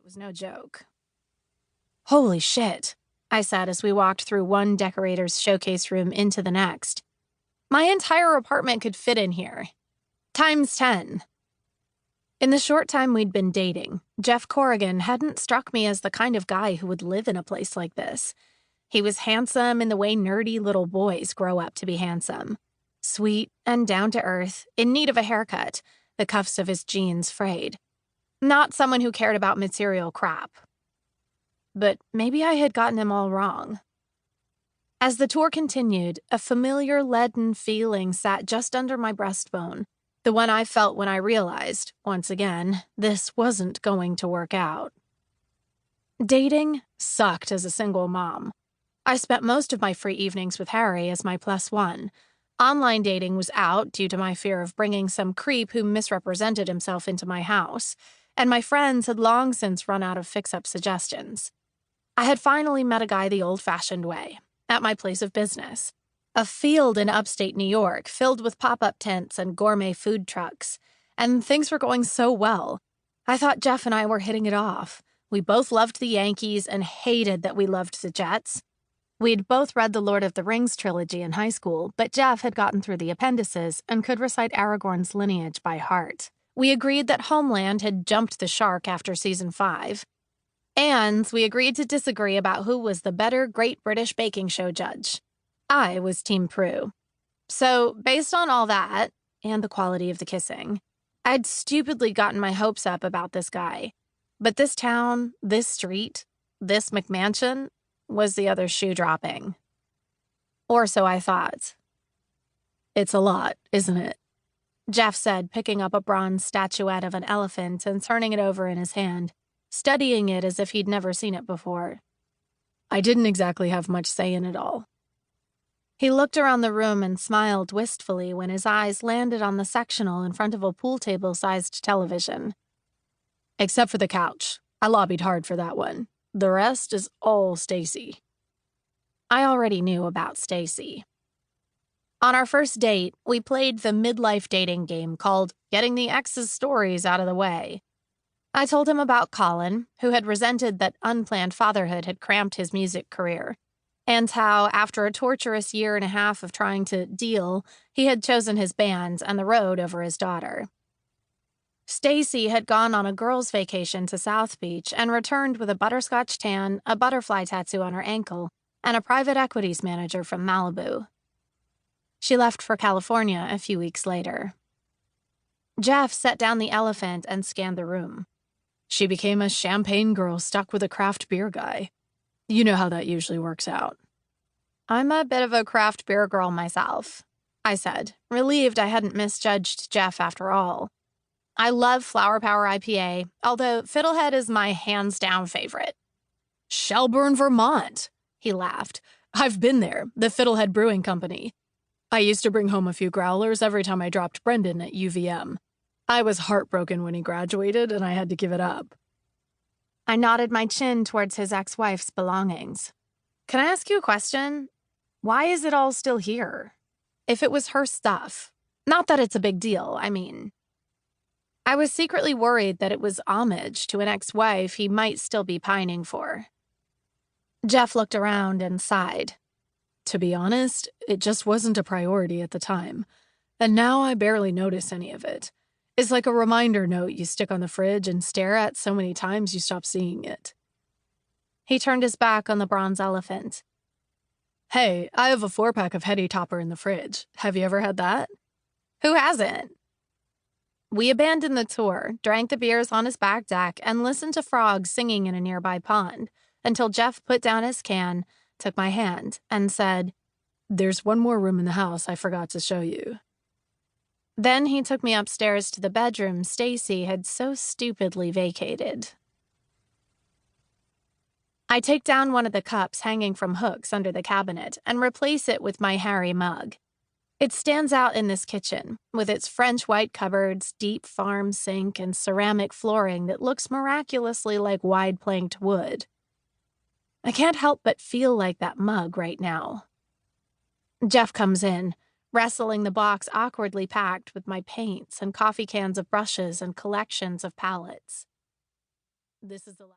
was no joke. "Holy shit," I said as we walked through one decorator's showcase room into the next. "My entire apartment could fit in here. Times 10. In the short time we'd been dating, Jeff Corrigan hadn't struck me as the kind of guy who would live in a place like this. He was handsome in the way nerdy little boys grow up to be handsome. Sweet and down to earth, in need of a haircut, the cuffs of his jeans frayed. Not someone who cared about material crap. But maybe I had gotten him all wrong. As the tour continued, a familiar leaden feeling sat just under my breastbone, the one I felt when I realized, once again, this wasn't going to work out. Dating sucked as a single mom. I spent most of my free evenings with Harri as my +1. Online dating was out due to my fear of bringing some creep who misrepresented himself into my house, and my friends had long since run out of fix-up suggestions. I had finally met a guy the old-fashioned way, at my place of business. A field in upstate New York filled with pop-up tents and gourmet food trucks, and things were going so well. I thought Jeff and I were hitting it off. We both loved the Yankees and hated that we loved the Jets. We'd both read the Lord of the Rings trilogy in high school, but Jeff had gotten through the appendices and could recite Aragorn's lineage by heart. We agreed that Homeland had jumped the shark after season 5. And we agreed to disagree about who was the better Great British Baking Show judge. I was Team Prue. So, based on all that, and the quality of the kissing, I'd stupidly gotten my hopes up about this guy. But this town, this street, this McMansion was the other shoe dropping. Or so I thought. "It's a lot, isn't it?" Jeff said, picking up a bronze statuette of an elephant and turning it over in his hand, studying it as if he'd never seen it before. I didn't exactly have much say in it all. He looked around the room and smiled wistfully when his eyes landed on the sectional in front of a pool table-sized television. "Except for the couch. I lobbied hard for that one. The rest is all Stacy." I already knew about Stacy. On our first date, we played the midlife dating game called Getting the Ex's Stories Out of the Way. I told him about Colin, who had resented that unplanned fatherhood had cramped his music career, and how, after a torturous year and a half of trying to deal, he had chosen his band and the road over his daughter. Stacy had gone on a girls' vacation to South Beach and returned with a butterscotch tan, a butterfly tattoo on her ankle, and a private equities manager from Malibu. She left for California a few weeks later. Jeff set down the elephant and scanned the room. "She became a champagne girl stuck with a craft beer guy. You know how that usually works out." "I'm a bit of a craft beer girl myself," I said, relieved I hadn't misjudged Jeff after all. I love Flower Power IPA, although Fiddlehead is my hands-down favorite. "Shelburne, Vermont," he laughed. "I've been there, the Fiddlehead Brewing Company. I used to bring home a few growlers every time I dropped Brendan at UVM. I was heartbroken when he graduated, and I had to give it up." I nodded my chin towards his ex-wife's belongings. "Can I ask you a question? Why is it all still here? If it was her stuff. Not that it's a big deal, I mean." I was secretly worried that it was homage to an ex-wife he might still be pining for. Jeff looked around and sighed. "To be honest, it just wasn't a priority at the time, and now I barely notice any of it. It's like a reminder note you stick on the fridge and stare at so many times you stop seeing it." He turned his back on the bronze elephant. "Hey, I have a 4-pack of Heady Topper in the fridge. Have you ever had that?" "Who hasn't?" We abandoned the tour, drank the beers on his back deck, and listened to frogs singing in a nearby pond, until Jeff put down his can, took my hand, and said, "There's one more room in the house I forgot to show you." Then he took me upstairs to the bedroom Stacy had so stupidly vacated. I take down one of the cups hanging from hooks under the cabinet and replace it with my Harri mug. It stands out in this kitchen, with its French white cupboards, deep farm sink, and ceramic flooring that looks miraculously like wide-planked wood. I can't help but feel like that mug right now. Jeff comes in, wrestling the box awkwardly packed with my paints and coffee cans of brushes and collections of palettes. This is the